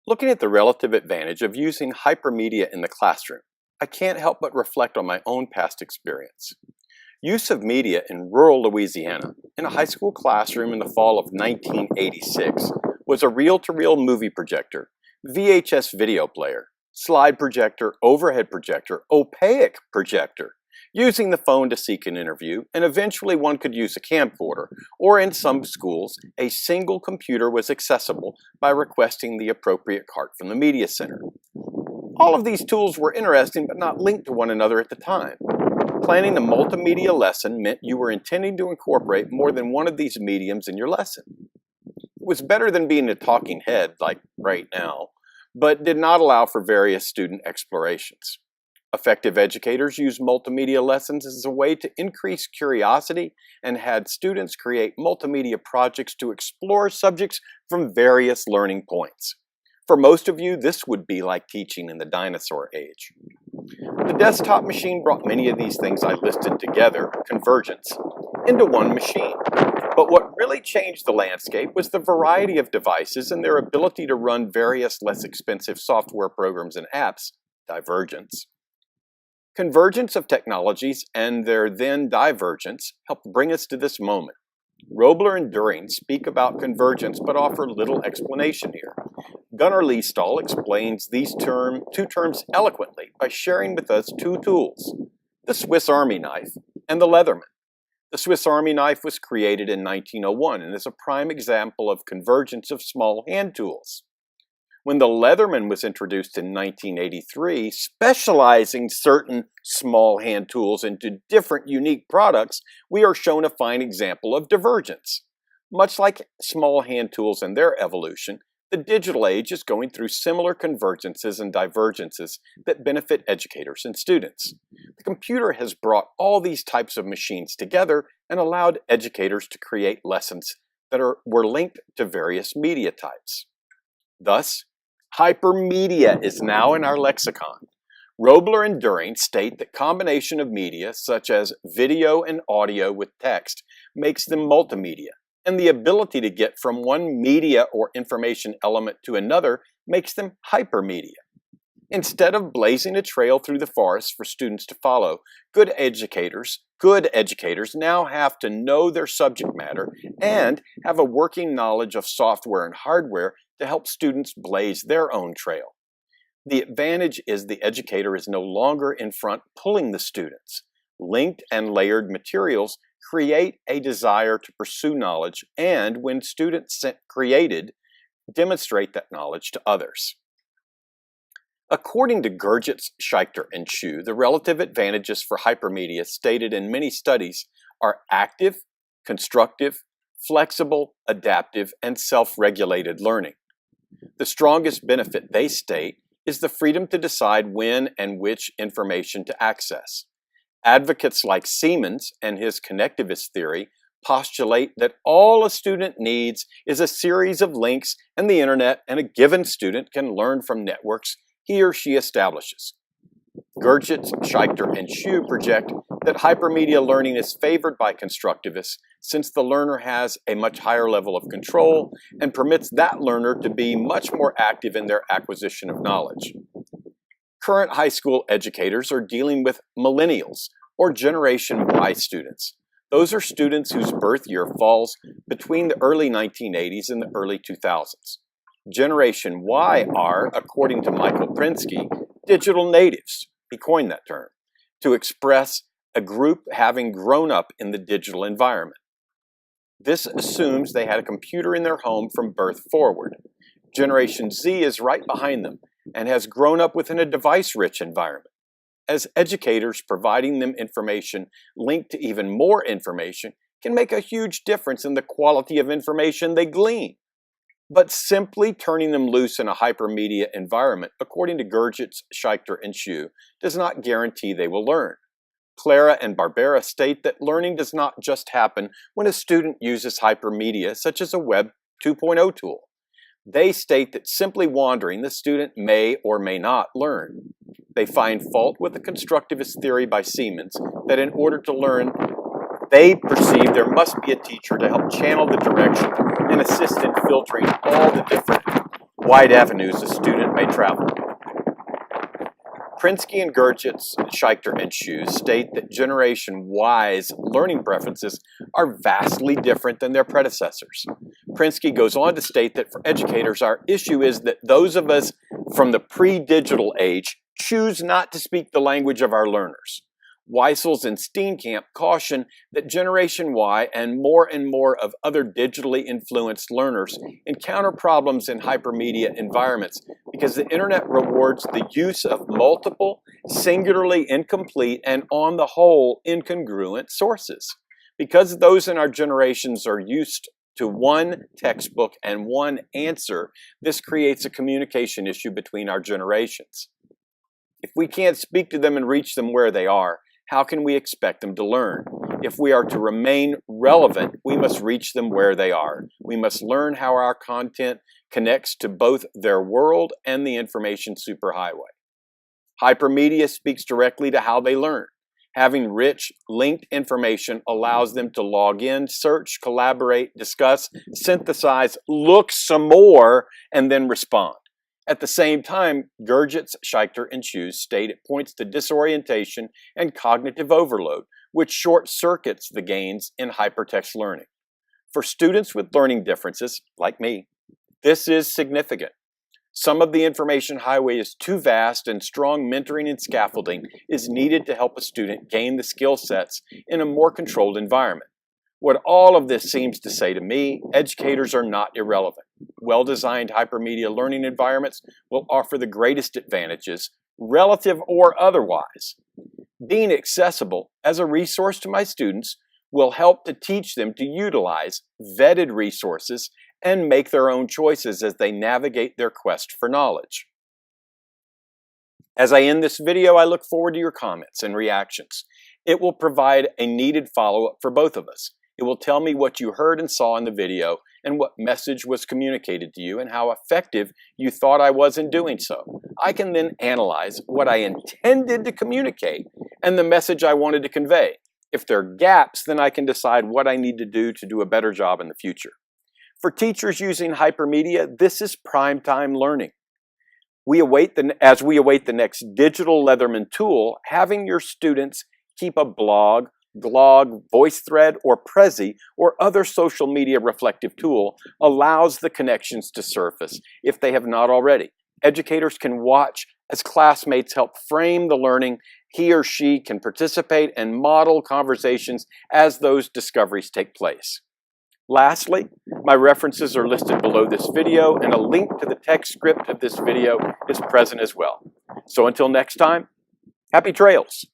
Looking at the relative advantage of using hypermedia in the classroom, I can't help but reflect on my own past experience. Use of media in rural Louisiana in a high school classroom in the fall of 1986 was a reel-to-reel movie projector, VHS video player, slide projector, overhead projector, opaque projector, using the phone to seek an interview, and eventually one could use a camcorder, or in some schools, a single computer was accessible by requesting the appropriate cart from the media center. All of these tools were interesting but not linked to one another at the time. Planning a multimedia lesson meant you were intending to incorporate more than one of these mediums in your lesson. It was better than being a talking head like right now, but did not allow for various student explorations. Effective educators used multimedia lessons as a way to increase curiosity and had students create multimedia projects to explore subjects from various learning points. For most of you, this would be like teaching in the dinosaur age. The desktop machine brought many of these things I listed together, convergence, into one machine. But what really changed the landscape was the variety of devices and their ability to run various less expensive software programs and apps, divergence. Convergence of technologies and their then divergence helped bring us to this moment. Robler and During speak about convergence but offer little explanation here. Gunnar Liesdahl explains these two terms eloquently by sharing with us two tools, the Swiss Army knife and the Leatherman. The Swiss Army knife was created in 1901 and is a prime example of convergence of small hand tools. When the Leatherman was introduced in 1983, specializing certain small hand tools into different unique products, we are shown a fine example of divergence. Much like small hand tools and their evolution, the digital age is going through similar convergences and divergences that benefit educators and students. The computer has brought all these types of machines together and allowed educators to create lessons that were linked to various media types. Thus, hypermedia is now in our lexicon. Robler and During state that combination of media, such as video and audio with text, makes them multimedia, and the ability to get from one media or information element to another makes them hypermedia. Instead of blazing a trail through the forest for students to follow, good educators now have to know their subject matter and have a working knowledge of software and hardware to help students blaze their own trail. The advantage is the educator is no longer in front pulling the students. Linked and layered materials create a desire to pursue knowledge and, when students created, demonstrate that knowledge to others. According to Gurgitz, Scheichter, and Shu, the relative advantages for hypermedia stated in many studies are active, constructive, flexible, adaptive, and self-regulated learning. The strongest benefit, they state, is the freedom to decide when and which information to access. Advocates like Siemens and his connectivist theory postulate that all a student needs is a series of links and the internet, and a given student can learn from networks he or she establishes. Gurgitz, Scheichter, and Shu project that hypermedia learning is favored by constructivists since the learner has a much higher level of control and permits that learner to be much more active in their acquisition of knowledge. Current high school educators are dealing with millennials or Generation Y students. Those are students whose birth year falls between the early 1980s and the early 2000s. Generation Y are, according to Michael Prinsky, digital natives. He coined that term to express a group having grown up in the digital environment. This assumes they had a computer in their home from birth forward. Generation Z is right behind them and has grown up within a device-rich environment. As educators, providing them information linked to even more information can make a huge difference in the quality of information they glean. But simply turning them loose in a hypermedia environment, according to Gurgitz, Scheichter, and Shu, does not guarantee they will learn. Clara and Barbera state that learning does not just happen when a student uses hypermedia, such as a Web 2.0 tool. They state that simply wandering, the student may or may not learn. They find fault with the constructivist theory by Siemens that in order to learn, they perceive there must be a teacher to help channel the direction and assist in filtering all the different wide avenues a student may travel. Prensky and Gurgitz, Scheichter and Shoes state that Generation Y's learning preferences are vastly different than their predecessors. Prensky goes on to state that for educators, our issue is that those of us from the pre-digital age choose not to speak the language of our learners. Weissels and Steenkamp caution that Generation Y and more of other digitally influenced learners encounter problems in hypermedia environments because the internet rewards the use of multiple, singularly incomplete, and on the whole, incongruent sources. Because those in our generations are used to one textbook and one answer, this creates a communication issue between our generations. If we can't speak to them and reach them where they are, how can we expect them to learn? If we are to remain relevant, we must reach them where they are. We must learn how our content connects to both their world and the information superhighway. Hypermedia speaks directly to how they learn. Having rich, linked information allows them to log in, search, collaborate, discuss, synthesize, look some more, and then respond. At the same time, Gurgitz, Scheichter, and Shoes state it points to disorientation and cognitive overload, which short-circuits the gains in hypertext learning. For students with learning differences, like me, this is significant. Some of the information highway is too vast, and strong mentoring and scaffolding is needed to help a student gain the skill sets in a more controlled environment. What all of this seems to say to me, educators are not irrelevant. Well-designed hypermedia learning environments will offer the greatest advantages, relative or otherwise. Being accessible as a resource to my students will help to teach them to utilize vetted resources and make their own choices as they navigate their quest for knowledge. As I end this video, I look forward to your comments and reactions. It will provide a needed follow-up for both of us. It will tell me what you heard and saw in the video and what message was communicated to you and how effective you thought I was in doing so. I can then analyze what I intended to communicate and the message I wanted to convey. If there are gaps, then I can decide what I need to do a better job in the future. For teachers using hypermedia, this is prime time learning. As we await the next digital Leatherman tool, having your students keep a blog, Glog, VoiceThread, or Prezi, or other social media reflective tool allows the connections to surface if they have not already. Educators can watch as classmates help frame the learning. He or she can participate and model conversations as those discoveries take place. Lastly, my references are listed below this video, and a link to the text script of this video is present as well. So until next time, happy trails!